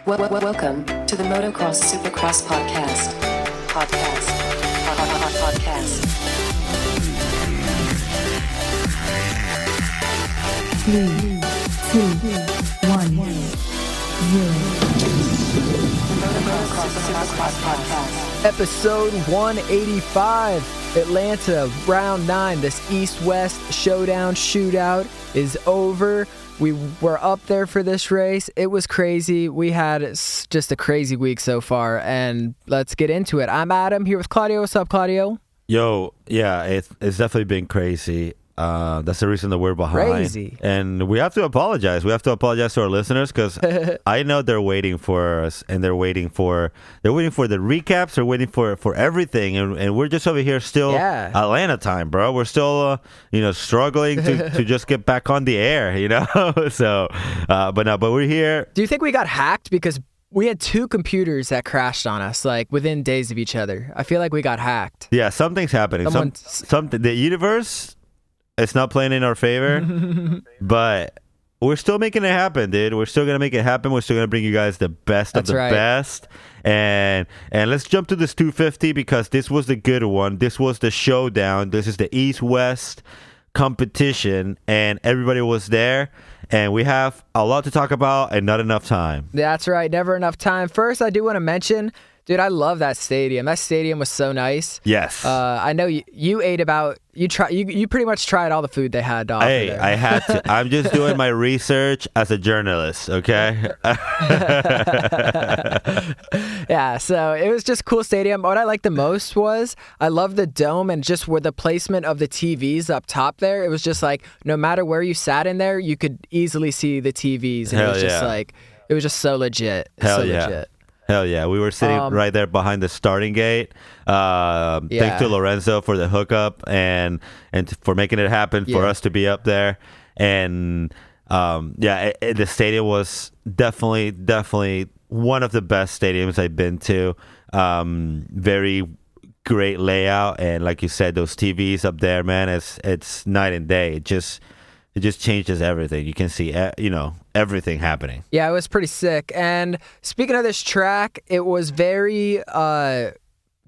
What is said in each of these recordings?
Welcome to the Motocross Supercross podcast. Podcast. 3, 2, 1, 0. Motocross Supercross podcast. Episode 185, Atlanta, round 9. This East-West showdown shootout is over. We were up there for this race. It was crazy. We had just a crazy week so far, and let's get into it. I'm Adam, here with Claudio. What's up, Claudio? Yo, yeah, it's definitely been crazy. That's the reason that we're behind. Crazy. And we have to apologize. We have to apologize to our listeners because I know they're waiting for us, and they're waiting for the recaps. They're waiting for everything, and we're just over here still Atlanta time, bro. We're still struggling to just get back on the air, So, but we're here. Do you think we got hacked because we had two computers that crashed on us, like within days of each other? I feel like we got hacked. Yeah, something's happening. Something. The universe. It's not playing in our favor, but we're still making it happen, dude. We're still going to make it happen. We're still going to bring you guys the best of the best. And let's jump to this 250 because this was the good one. This was the showdown. This is the East-West competition, and everybody was there. And we have a lot to talk about and not enough time. That's right. Never enough time. First, I do want to mention... Dude, I love that stadium. That stadium was so nice. Yes. I know you ate about you pretty much tried all the food they had to offer there. I had to. I'm just doing my research as a journalist, okay? Yeah, so it was just a cool stadium. What I liked the most was I love the dome and just where the placement of the TVs up top there. It was just like no matter where you sat in there, you could easily see the TVs. And it was just like it was just so legit. Legit. Hell yeah. We were sitting right there behind the starting gate. Thanks to Lorenzo for the hookup and for making it happen for us to be up there. And the stadium was definitely one of the best stadiums I've been to. Very great layout. And like you said, those TVs up there, man, it's night and day. It just changes everything. You can see, everything happening. Yeah, it was pretty sick. And speaking of this track, it was very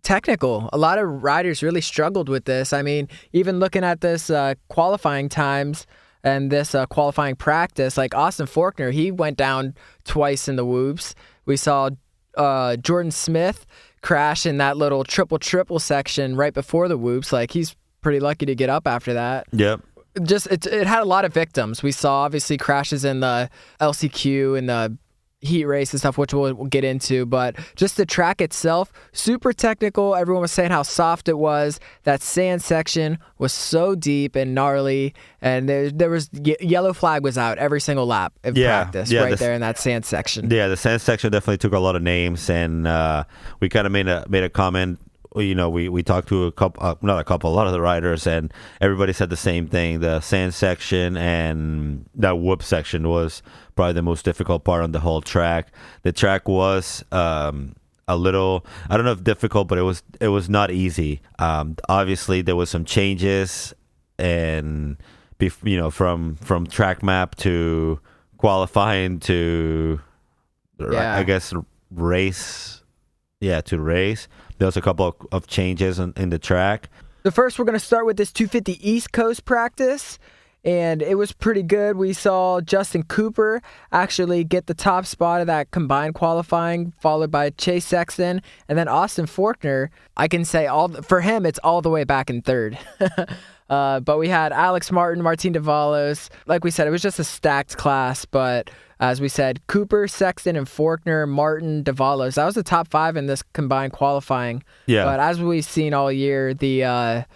technical. A lot of riders really struggled with this. I mean, even looking at this qualifying times and this qualifying practice, like Austin Faulkner, he went down twice in the whoops. We saw Jordan Smith crash in that little triple section right before the whoops. Like, he's pretty lucky to get up after that. Yep. It had a lot of victims. We saw obviously crashes in the LCQ and the heat race and stuff, which we'll get into, but just the track itself, super technical. Everyone was saying how soft it was. That sand section was so deep and gnarly, and there was yellow flag was out every single lap of practice there in that sand section. Yeah, the sand section definitely took a lot of names, and we kind of made a comment. We talked to a lot of the riders, and everybody said the same thing. The sand section and that whoop section was probably the most difficult part on the whole track. The track was a little, I don't know if difficult, but it was not easy. Obviously, there was some changes, and from track map to qualifying to, I guess, race. Yeah, to race. There was a couple of changes in the track. So first, we're going to start with this 250 East Coast practice, and it was pretty good. We saw Justin Cooper actually get the top spot of that combined qualifying, followed by Chase Sexton, and then Austin Faulkner. I can say for him, it's all the way back in third. But we had Alex Martin, Martin Davalos. Like we said, it was just a stacked class, but as we said, Cooper, Sexton, and Faulkner, Martin, Davalos. That was the top 5 in this combined qualifying. Yeah. But as we've seen all year, the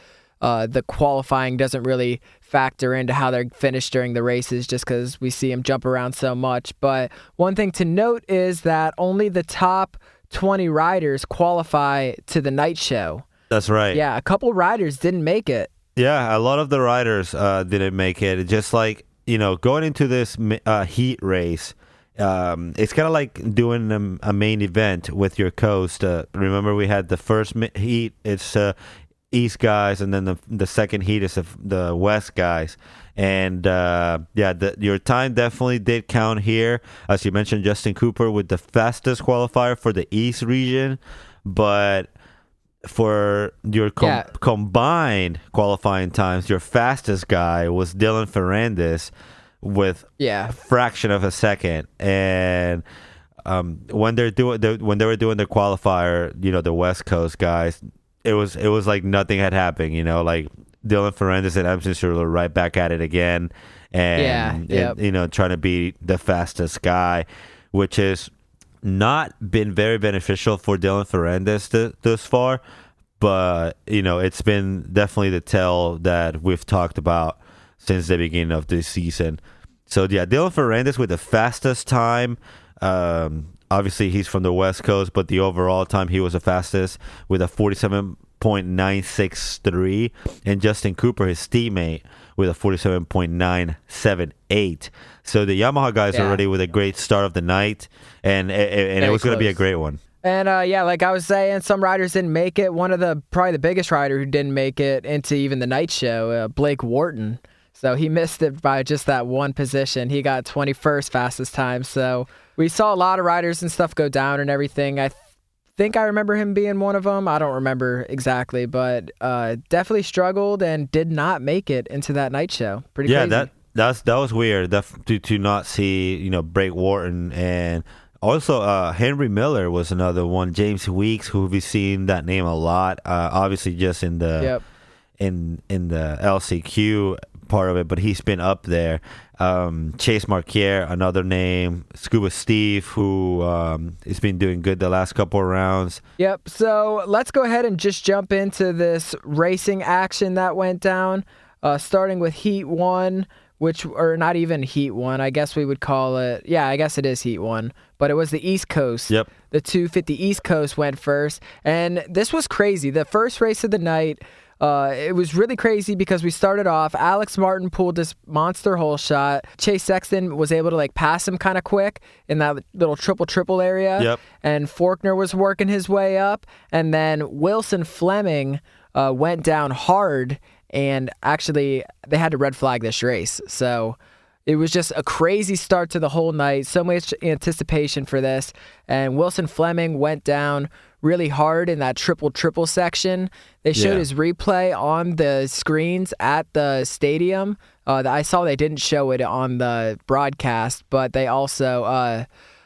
qualifying doesn't really factor into how they're finished during the races just because we see them jump around so much. But one thing to note is that only the top 20 riders qualify to the night show. That's right. Yeah, a couple riders didn't make it. Yeah, a lot of the riders didn't make it. Just like, going into this heat race, it's kind of like doing a main event with your coast. Remember, we had the first heat. It's East guys, and then the second heat is the West guys. And your time definitely did count here. As you mentioned, Justin Cooper with the fastest qualifier for the East region, but for your combined qualifying times, your fastest guy was Dylan Ferrandis with a fraction of a second. And when they were doing their qualifier, the West Coast guys, it was like nothing had happened. Like Dylan Ferrandis and Emerson Schuler right back at it again, and trying to be the fastest guy, which is not been very beneficial for Dylan Ferrandis thus far. But it's been definitely the tell that we've talked about since the beginning of this season. So Dylan Ferrandis with the fastest time. Obviously, he's from the West Coast, but the overall time he was the fastest with a 47.963, and Justin Cooper, his teammate, with a 47.978. So the Yamaha guys are already with a great start of the night, and it was going to be a great one. And like I was saying, some riders didn't make it. One of probably the biggest rider who didn't make it into even the night show, Blake Wharton. So he missed it by just that one position. He got 21st fastest time. So we saw a lot of riders and stuff go down and everything. I think I remember him being one of them. I don't remember exactly, but definitely struggled and did not make it into that night show. Pretty crazy. Yeah, that was weird to not see Blake Wharton. And also Henry Miller was another one. James Weeks, who we've seen that name a lot. Obviously just in the in the LCQ part of it, but he's been up there. Chase Marquier, another name. Scuba Steve, who has been doing good the last couple of rounds. Yep. So let's go ahead and just jump into this racing action that went down, starting with Heat 1, or not even Heat 1. I guess we would call it. Yeah, I guess it is Heat 1. But it was the East Coast. Yep. The 250 East Coast went first. And this was crazy. The first race of the night, it was really crazy because we started off, Alex Martin pulled this monster hole shot. Chase Sexton was able to pass him kind of quick in that little triple area. Yep. And Faulkner was working his way up. And then Wilson Fleming went down hard, and actually they had to red flag this race. So it was just a crazy start to the whole night. So much anticipation for this. And Wilson Fleming went down really hard in that triple section. They showed his replay on the screens at the stadium. I saw they didn't show it on the broadcast, but they also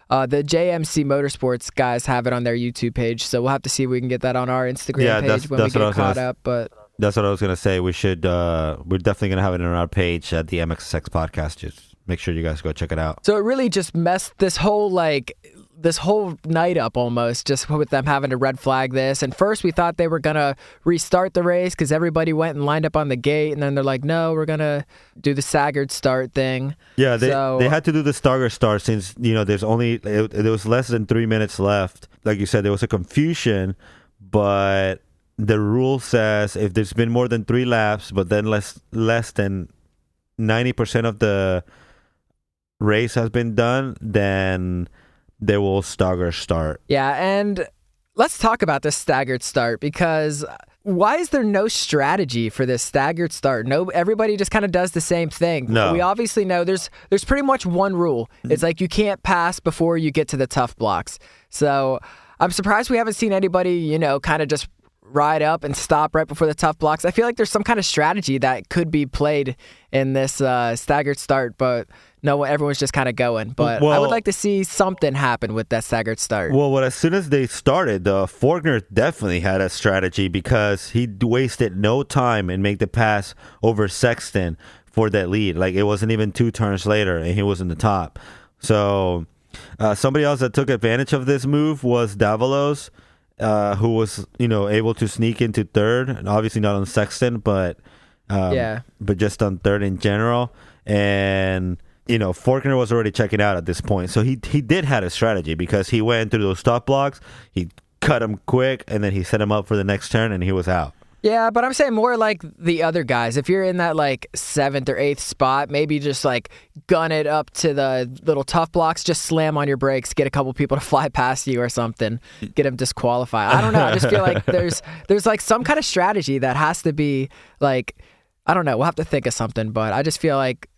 the JMC Motorsports guys have it on their YouTube page. So we'll have to see if we can get that on our Instagram page when we get caught up. But that's what I was gonna say. We should. We're definitely gonna have it on our page at the MXX Podcast. Just make sure you guys go check it out. So it really just messed this whole night up almost, just with them having to red flag this. And first we thought they were going to restart the race because everybody went and lined up on the gate, and then they're like, no, we're going to do the staggered start thing. Yeah, they had to do the staggered start since, there was less than 3 minutes left. Like you said, there was a confusion, but the rule says if there's been more than 3 laps, but then less than 90% of the race has been done, then they will stagger start. Yeah, and let's talk about this staggered start, because why is there no strategy for this staggered start? No, everybody just kind of does the same thing. No. We obviously know there's pretty much one rule. It's like you can't pass before you get to the tough blocks. So I'm surprised we haven't seen anybody, kind of just ride up and stop right before the tough blocks. I feel like there's some kind of strategy that could be played in this staggered start, but no, everyone's just kind of going. But I would like to see something happen with that staggered start. Well, as soon as they started, Faulkner definitely had a strategy because he wasted no time and made the pass over Sexton for that lead. Like, it wasn't even 2 turns later, and he was in the top. So somebody else that took advantage of this move was Davalos, who was, able to sneak into third, and obviously not on Sexton, but just on third in general. And Faulkner was already checking out at this point, so he did have a strategy because he went through those stop blocks, he cut him quick, and then he set him up for the next turn, and he was out. Yeah, but I'm saying more like the other guys. If you're in that like 7th or 8th spot, maybe just like gun it up to the little tough blocks, just slam on your brakes, get a couple people to fly past you or something, get them disqualified. I don't know. I just feel like there's like some kind of strategy that has to be like, I don't know. We'll have to think of something, but I just feel like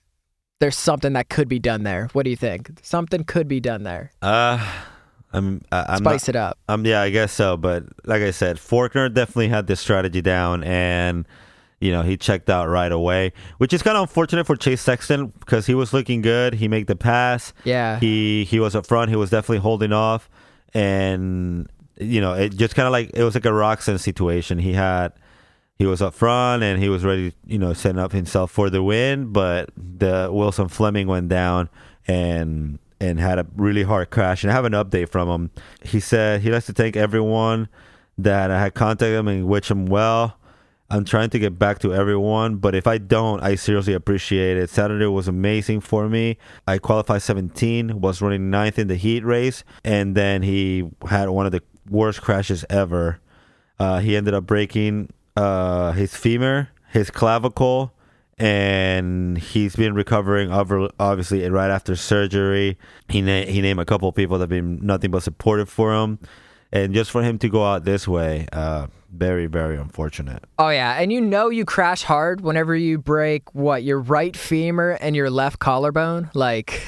there's something that could be done there. What do you think? Something could be done there. I'm Spice it up. Yeah, I guess so. But like I said, Faulkner definitely had this strategy down, and he checked out right away, which is kind of unfortunate for Chase Sexton because he was looking good. He made the pass. Yeah. He was up front. He was definitely holding off, and it just kind of like it was like a Roxon situation. He was up front and he was ready, setting up himself for the win, but the Wilson Fleming went down and had a really hard crash. And I have an update from him. He said he likes to thank everyone that I had contacted him and wish him well. I'm trying to get back to everyone, but if I don't, I seriously appreciate it. Saturday was amazing for me. I qualified 17, was running 9th in the heat race, and then he had one of the worst crashes ever. He ended up breaking his femur, his clavicle, and he's been recovering obviously right after surgery. He named a couple of people that have been nothing but supportive for him, and just for him to go out this way, very, very unfortunate. Oh yeah, and you crash hard whenever you break your right femur and your left collarbone. Like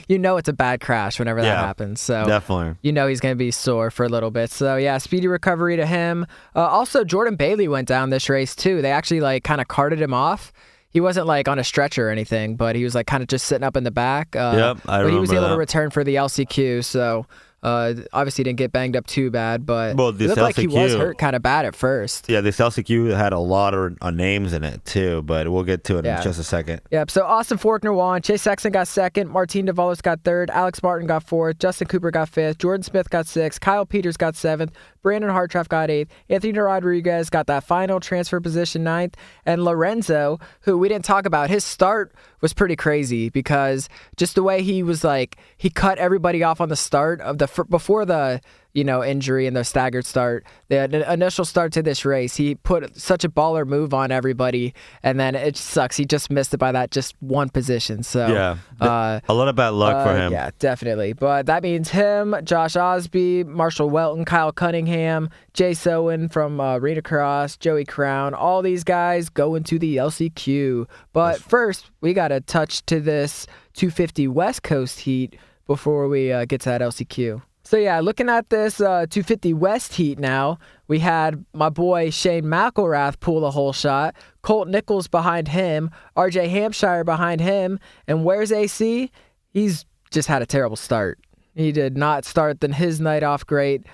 it's a bad crash whenever that happens. So definitely, he's gonna be sore for a little bit. So yeah, speedy recovery to him. Also, Jordan Bailey went down this race too. They actually like kind of carted him off. He wasn't like on a stretcher or anything, but he was like kind of just sitting up in the back. But he was able to return for the LCQ. So. Obviously didn't get banged up too bad, but it looked like he was hurt kind of bad at first. Yeah, this LCQ had a lot of names in it too, but we'll get to it in just a second. Yep, so Austin Faulkner won, Chase Sexton got 2nd, Martin Davalos got 3rd, Alex Martin got 4th, Justin Cooper got 5th, Jordan Smith got 6th, Kyle Peters got 7th, Brandon Hartranft got 8th, Anthony Rodriguez got that final transfer position 9th, and Lorenzo, who we didn't talk about, his start was pretty crazy because just the way he was like, he cut everybody off on the start of before the injury and the staggered start, the initial start to this race, he put such a baller move on everybody, and then it sucks. He just missed it by that just one position. So yeah, a lot of bad luck for him. Yeah, definitely. But that means him, Josh Osby, Marshall Welton, Kyle Cunningham, Jay Sowen from Arena Cross, Joey Crown, all these guys going to the LCQ. But first, we got to touch to this 250 West Coast heat before we get to that LCQ. So yeah, looking at this 250 West heat now, we had my boy Shane McElrath pull the whole shot, Colt Nichols behind him, RJ Hampshire behind him, and where's AC? He's just had a terrible start. He did not start his night off great.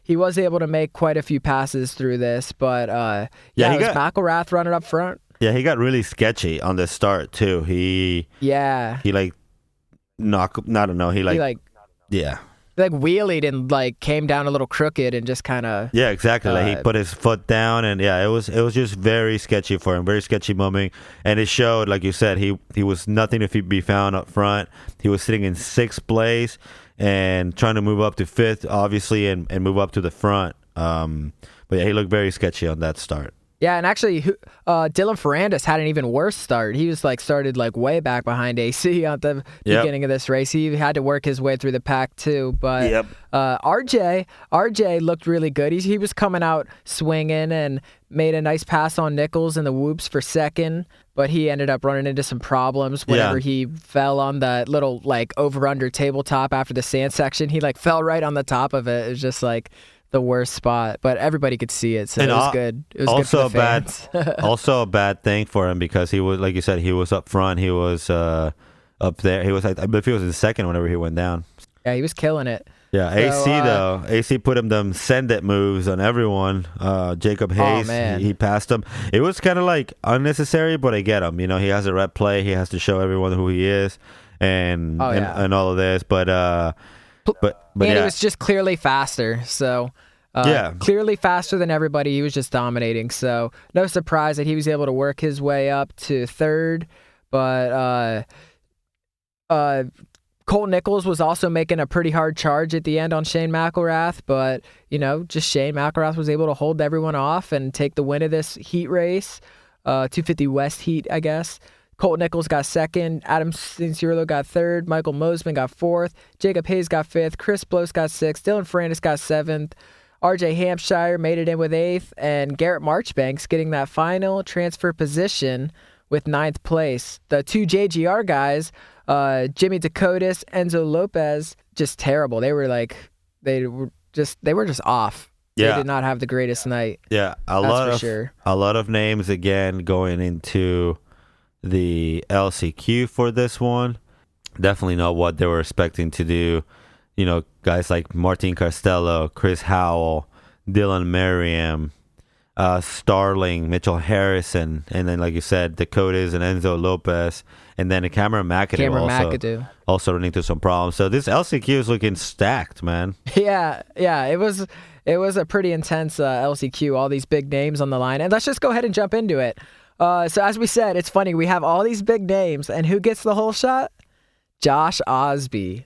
He was able to make quite a few passes through this, but it was McElrath running up front. Yeah, he got really sketchy on the start too. He like knocked, I don't know, he wheelied and like came down a little crooked and just kind of exactly like he put his foot down, and it was just very sketchy for him, very sketchy moment, and it showed. Like you said, he was nothing to be found up front. He was sitting in 6th place and trying to move up to 5th obviously and move up to the front, but yeah, he looked very sketchy on that start. Yeah, and actually, Dylan Ferrandis had an even worse start. He was started way back behind AC at the beginning of this race. He had to work his way through the pack too. But RJ looked really good. He was coming out swinging and made a nice pass on Nichols in the whoops for 2nd. But he ended up running into some problems whenever he fell on the little over-under tabletop after the sand section. He fell right on the top of it. It was just the worst spot, but everybody could see it, so it was good. It was also good for the fans. Also a bad thing for him because he was, like you said, he was up front. He was up there. He was, I believe, he was in 2nd whenever he went down. Yeah, he was killing it. Yeah, so, AC put him them send it moves on everyone. Jacob Hayes, he passed him. It was kind of unnecessary, but I get him. He has a rep play. He has to show everyone who he is, and all of this, but he was just clearly faster, so clearly faster than everybody. He was just dominating, so no surprise that he was able to work his way up to 3rd. But Cole Nichols was also making a pretty hard charge at the end on Shane McElrath, but, just Shane McElrath was able to hold everyone off and take the win of this heat race, 250 West heat, I guess. Colt Nichols got second, Adam Cianciarulo got third, Michael Mosman got fourth, Jacob Hayes got fifth, Chris Bloss got sixth, Dylan Ferrandis got seventh, RJ Hampshire made it in with eighth, and Garrett Marchbanks getting that final transfer position with ninth place. The two JGR guys, Jimmy Dakotas, Enzo Lopez, just terrible. They were just off. Yeah. They did not have the greatest night. Yeah, a lot of names again going into the LCQ for this one. Definitely not what they were expecting to do. Guys like Martin Costello, Chris Howell, Dylan Merriam, Starling, Mitchell Harrison, and then, like you said, Dakotas and Enzo Lopez, and then Cameron McAdoo also running into some problems. So this LCQ is looking stacked, man. Yeah, it was a pretty intense LCQ, all these big names on the line. And let's just go ahead and jump into it. So as we said, it's funny. We have all these big names, and who gets the whole shot? Josh Osby.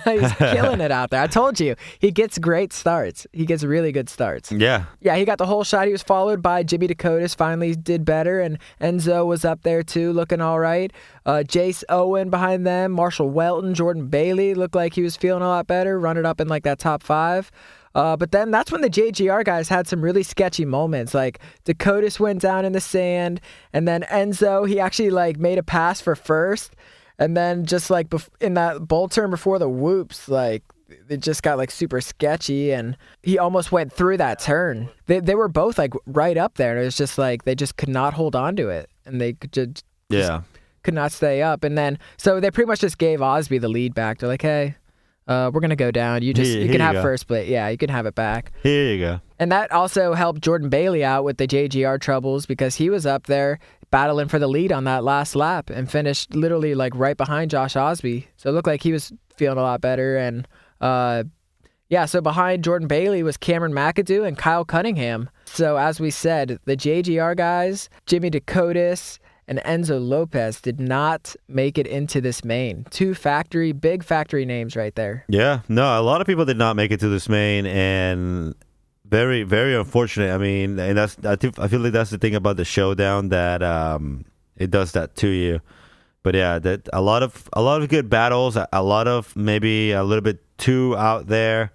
He's killing it out there. I told you, he gets great starts. He gets really good starts. Yeah, he got the whole shot. He was followed by Jimmy Dakotas, finally did better, and Enzo was up there too, looking all right. Jace Owen behind them, Marshall Welton, Jordan Bailey looked like he was feeling a lot better, running up in like that top five. But then that's when the JGR guys had some really sketchy moments. Like Dakotas went down in the sand, and then Enzo, he actually made a pass for first. And then just in that bowl turn before the whoops, it just got super sketchy, and he almost went through that turn. They were both right up there, and it was just they just could not hold on to it, and they just could not stay up. And then so they pretty much just gave Osby the lead back. They're like, hey, we're gonna go down. You can have first place. Yeah, you can have it back. Here you go. And that also helped Jordan Bailey out with the JGR troubles, because he was up there battling for the lead on that last lap and finished literally right behind Josh Osby. So it looked like he was feeling a lot better. And so behind Jordan Bailey was Cameron McAdoo and Kyle Cunningham. So as we said, the JGR guys, Jimmy Dakotas and Enzo Lopez, did not make it into this main. Two big factory names right there. Yeah, no, a lot of people did not make it to this main, and very, very unfortunate. I mean, and I feel like that's the thing about the showdown, that it does that to you. But yeah, that a lot of good battles, a lot of maybe a little bit too out there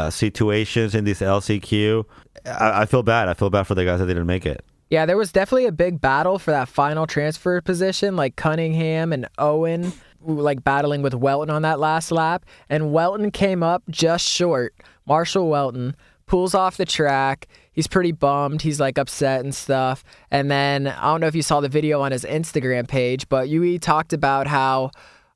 situations in this LCQ. I feel bad. I feel bad for the guys that didn't make it. Yeah, there was definitely a big battle for that final transfer position, like Cunningham and Owen battling with Welton on that last lap, and Welton came up just short. Marshall Welton pulls off the track. He's pretty bummed. He's upset and stuff. And then I don't know if you saw the video on his Instagram page, but Yui talked about how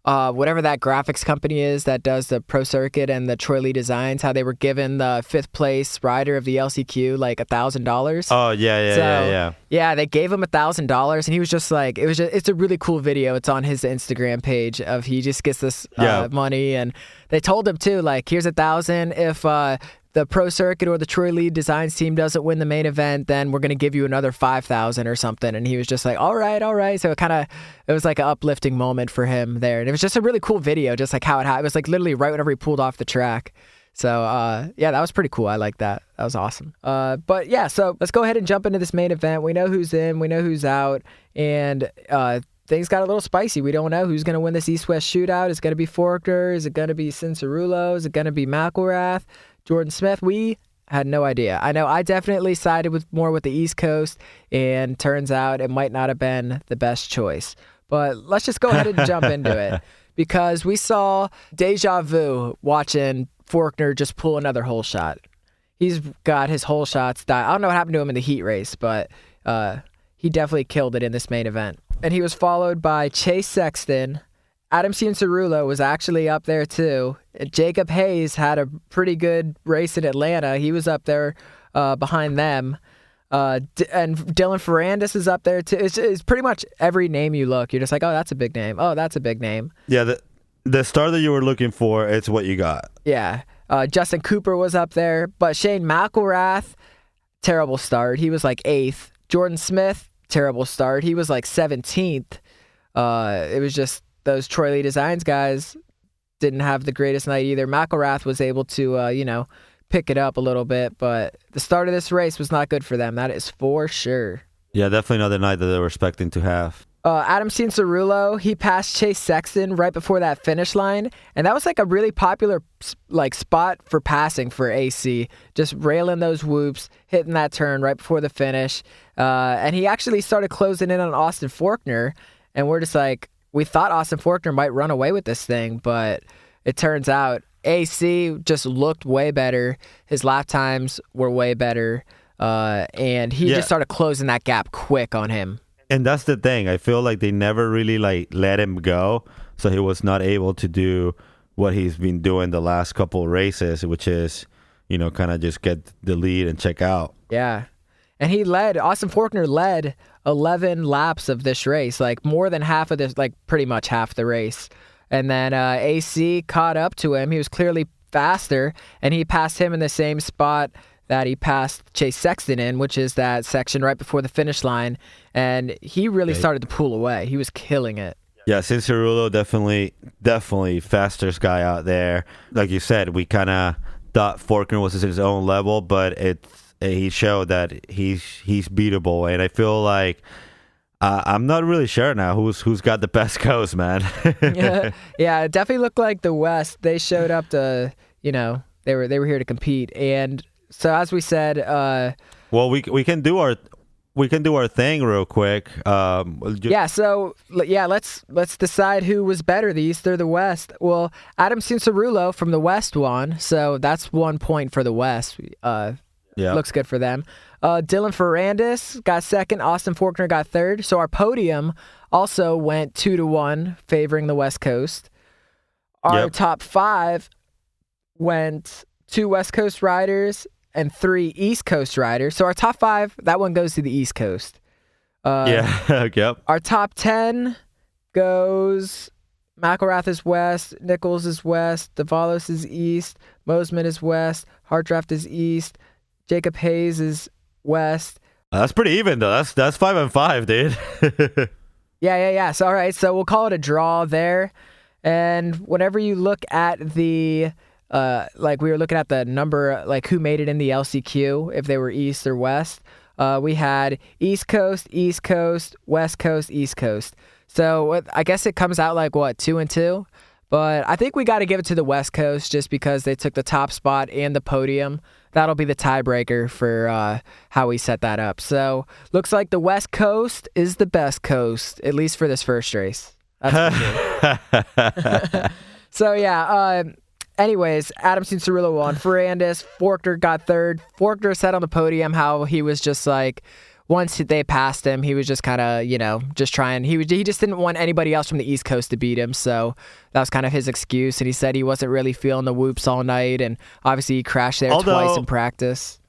whatever that graphics company is that does the Pro Circuit and the Troy Lee Designs, how they were given the 5th place rider of the LCQ $1,000. Oh yeah. Yeah, they gave him $1,000, and he was just it's a really cool video. It's on his Instagram page of he just gets this money, and they told him too, here's $1,000 if the Pro Circuit or the Troy Lee Designs team doesn't win the main event, then we're going to give you another $5,000 or something. And he was just all right. So it was an uplifting moment for him there. And it was just a really cool video, just how it happened. It was literally right whenever he pulled off the track. So, that was pretty cool. I like that. That was awesome. But yeah, so let's go ahead and jump into this main event. We know who's in, we know who's out, and things got a little spicy. We don't know who's going to win this East-West shootout. Is it going to be Faulkner? Is it going to be Cianciarulo? Is it going to be McElrath? Jordan Smith? We had no idea. I know I definitely sided more with the East Coast, and turns out it might not have been the best choice. But let's just go ahead and jump into it, because we saw deja vu watching Faulkner just pull another hole shot. He's got his hole shots. I don't know what happened to him in the heat race, but he definitely killed it in this main event. And he was followed by Chase Sexton. Adam Cianciarulo was actually up there too. Jacob Hayes had a pretty good race in Atlanta. He was up there behind them. And Dylan Ferrandis is up there too. It's pretty much every name you look, you're just oh, that's a big name. Oh, that's a big name. Yeah, the star that you were looking for, it's what you got. Yeah. Justin Cooper was up there. But Shane McElrath, terrible start. He was 8th. Jordan Smith, terrible start. He was 17th. It was just those Troy Lee Designs guys didn't have the greatest night either. McElrath was able to, pick it up a little bit, but the start of this race was not good for them. That is for sure. Yeah, definitely not the night that they were expecting to have. Adam Cianciarulo, he passed Chase Sexton right before that finish line, and that was like a really popular spot for passing for AC, just railing those whoops, hitting that turn right before the finish, and he actually started closing in on Austin Forkner, and we're just like, we thought Austin Forkner might run away with this thing, but it turns out AC just looked way better. His lap times were way better, and he just started closing that gap quick on him. And that's the thing. I feel like they never really let him go, so he was not able to do what he's been doing the last couple of races, which is, kind of just get the lead and check out. Yeah. And Austin Forkner led 11 laps of this race, like more than half of this, like pretty much half the race. And then AC caught up to him. He was clearly faster, and he passed him in the same spot that he passed Chase Sexton in, which is that section right before the finish line. And he really started to pull away. He was killing it. Yeah, Cianciarulo definitely fastest guy out there. Like you said, we kind of thought Forkner was at his own level, but he showed that he's beatable. And I feel like I'm not really sure now who's got the best coast, man. yeah, it definitely looked like the West. They showed up to, they were here to compete. And so as we said, well, we can do our thing real quick. Let's decide who was better, the East or the West. Well, Adam Cianciarulo from the West won, so that's 1 point for the West. Looks good for them. Dylan Ferrandis got second. Austin Forkner got third. So our podium also went 2-1, favoring the West Coast. Our top 5 went 2 West Coast riders and 3 East Coast riders. So our top 5, that one goes to the East Coast. Yep. Our top 10 goes McElrath is West, Nichols is West, Davalos is East, Mosman is West, Hartdraft is East, Jacob Hayes is West. That's pretty even, though. That's 5 and 5, dude. Yeah. So, all right. So we'll call it a draw there. And whenever you look at the, we were looking at the number, like who made it in the LCQ, if they were East or West, we had East Coast, West Coast, East Coast. So I guess it comes out like, 2-2? But I think we got to give it to the West Coast just because they took the top spot and the podium. That'll be the tiebreaker for how we set that up. So looks like the West Coast is the best coast, at least for this first race. That's for sure. So yeah. Anyways, Adam Cianciarulo won. Ferrandis, Forkner got third. Forkner said on the podium how he was just like, once they passed him, he was just kind of, just trying. He just didn't want anybody else from the East Coast to beat him, so that was kind of his excuse. And he said he wasn't really feeling the whoops all night, and obviously he crashed there twice in practice.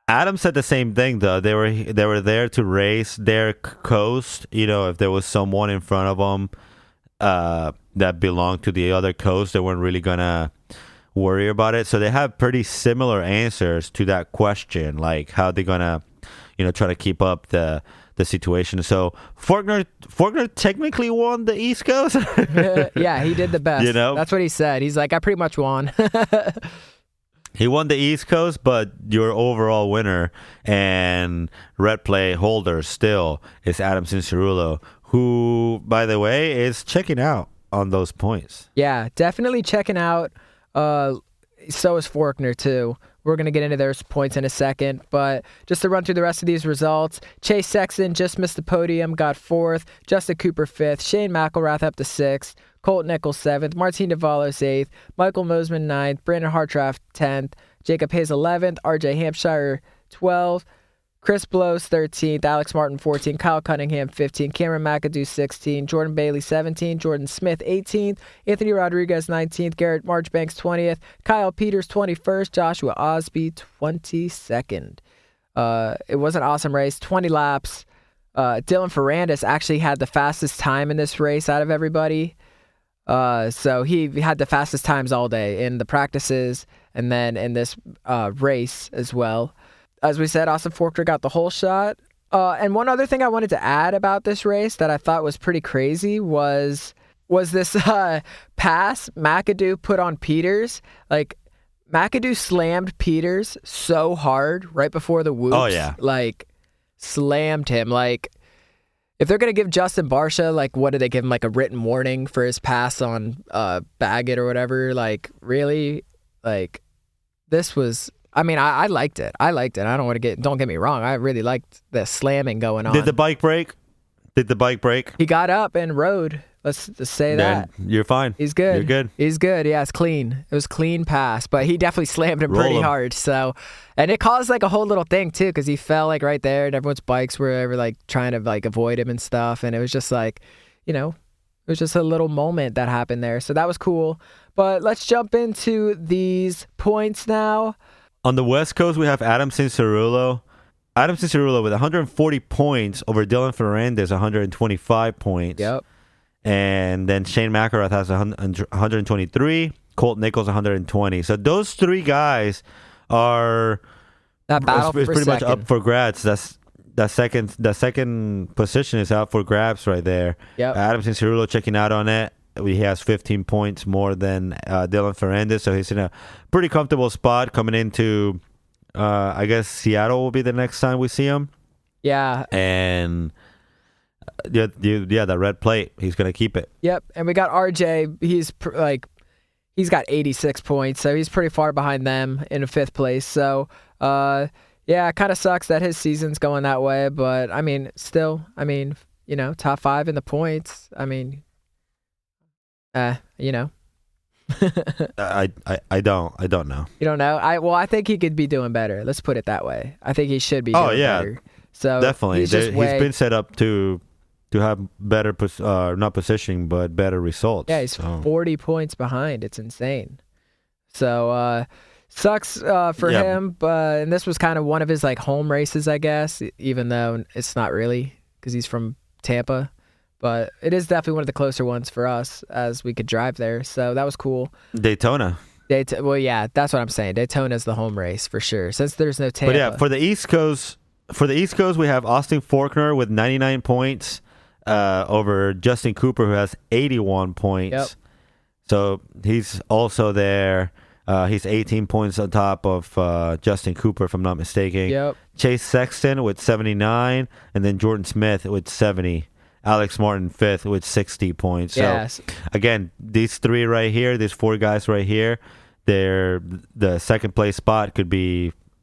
Adam said the same thing, though. They were there to race their coast. If there was someone in front of them that belonged to the other coast, they weren't really gonna worry about it. So they have pretty similar answers to that question, like how they're gonna try to keep up the situation. So Forkner technically won the East Coast. Yeah, he did the best. That's what he said. He's like, I pretty much won. He won the East Coast, but your overall winner and red play holder still is Adam Cianciarulo, who, by the way, is checking out on those points. Yeah, definitely checking out. So is Forkner, too. We're going to get into their points in a second, but just to run through the rest of these results, Chase Sexton just missed the podium, got 4th, Justin Cooper 5th, Shane McElrath up to 6th, Colt Nichols 7th, Martin Davalos 8th, Michael Mosman 9th, Brandon Hartdraft 10th, Jacob Hayes 11th, RJ Hampshire 12th, Chris Blows 13th, Alex Martin 14th, Kyle Cunningham 15th, Cameron McAdoo 16th, Jordan Bailey 17th, Jordan Smith 18th, Anthony Rodriguez 19th, Garrett Marchbanks 20th, Kyle Peters 21st, Joshua Osby 22nd. It was an awesome race, 20 laps. Dylan Ferrandis actually had the fastest time in this race out of everybody. So he had the fastest times all day in the practices and then in this race as well. As we said, Austin Forkner got the whole shot. And one other thing I wanted to add about this race that I thought was pretty crazy was was this pass McAdoo put on Peters. Like, McAdoo slammed Peters so hard right before the whoops. Oh, yeah. Like, slammed him. Like, if they're going to give Justin Barcia, like, what did they give him? Like, a written warning for his pass on Baggett or whatever? Like, really? Like, this was... I mean, I liked it. I don't get me wrong. I really liked the slamming going on. Did the bike break? He got up and rode. Let's just say then that. You're fine. He's good. You're good. He's good. Yeah, it's clean. It was clean pass, but he definitely slammed him pretty hard. So, and it caused like a whole little thing too, because he fell like right there, and everyone's bikes were like trying to like avoid him and stuff, and it was just like, you know, it was just a little moment that happened there. So that was cool. But let's jump into these points now. On the West Coast, we have Adam Cincerulo. Adam Cincerulo with 140 points over Dylan Ferrandis, 125 points. Yep. And then Shane McElrath has 123. Colt Nichols 120. So those three guys are that battle for pretty much second. up for grabs. The second position is out for grabs right there. Yep. Adam Cincerulo checking out on it. He has 15 points more than Dylan Ferrandis, so he's in a pretty comfortable spot coming into, I guess, Seattle will be the next time we see him. Yeah. And, the red plate, he's going to keep it. Yep. And we got RJ. He's got 86 points, so he's pretty far behind them in 5th place. So, yeah, it kind of sucks that his season's going that way, but, I mean, still, you know, top 5 in the points. I mean... you know. I don't know. You don't know? I think he could be doing better. Let's put it that way. I think he should be doing better. So definitely. He's been set up to have better not positioning, but better results. Yeah, he's 40 points behind. It's insane. So sucks for him, but and this was kind of one of his like home races, I guess, even though it's not really because he's from Tampa. But it is definitely one of the closer ones for us as we could drive there. So that was cool. Daytona. Well, yeah, that's what I'm saying. Daytona's the home race for sure, since there's no Tampa. But yeah, for the East Coast, we have Austin Faulkner with 99 points over Justin Cooper, who has 81 points. Yep. So he's also there. He's 18 points on top of Justin Cooper, if I'm not mistaken. Yep. Chase Sexton with 79, and then Jordan Smith with 70. Alex Martin 5th with 60 points. Yes. So again, these 4 guys right here, the second place spot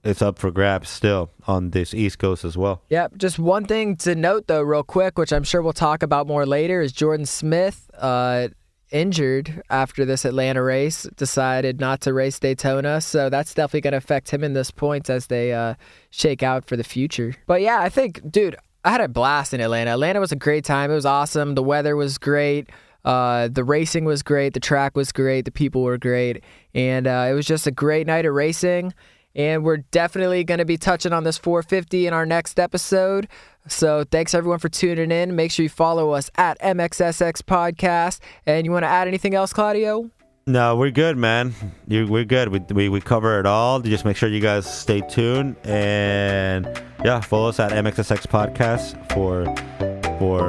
it's up for grabs still on this East Coast as well. Yep. Just one thing to note though, real quick, which I'm sure we'll talk about more later, is Jordan Smith injured after this Atlanta race, decided not to race Daytona. So that's definitely going to affect him in this points as they shake out for the future. But yeah, I think, dude, I had a blast in Atlanta. Atlanta was a great time. It was awesome. The weather was great. The racing was great. The track was great. The people were great. And it was just a great night of racing. And we're definitely going to be touching on this 450 in our next episode. So thanks, everyone, for tuning in. Make sure you follow us at MXSX Podcast. And you want to add anything else, Claudio? No, we're good, man. We're good. We cover it all. Just make sure you guys stay tuned. And, yeah, follow us at MXSX Podcast for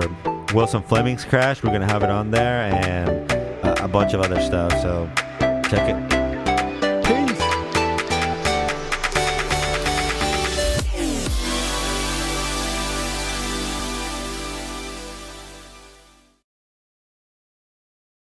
Wilson Fleming's crash. We're going to have it on there and a bunch of other stuff. So check it.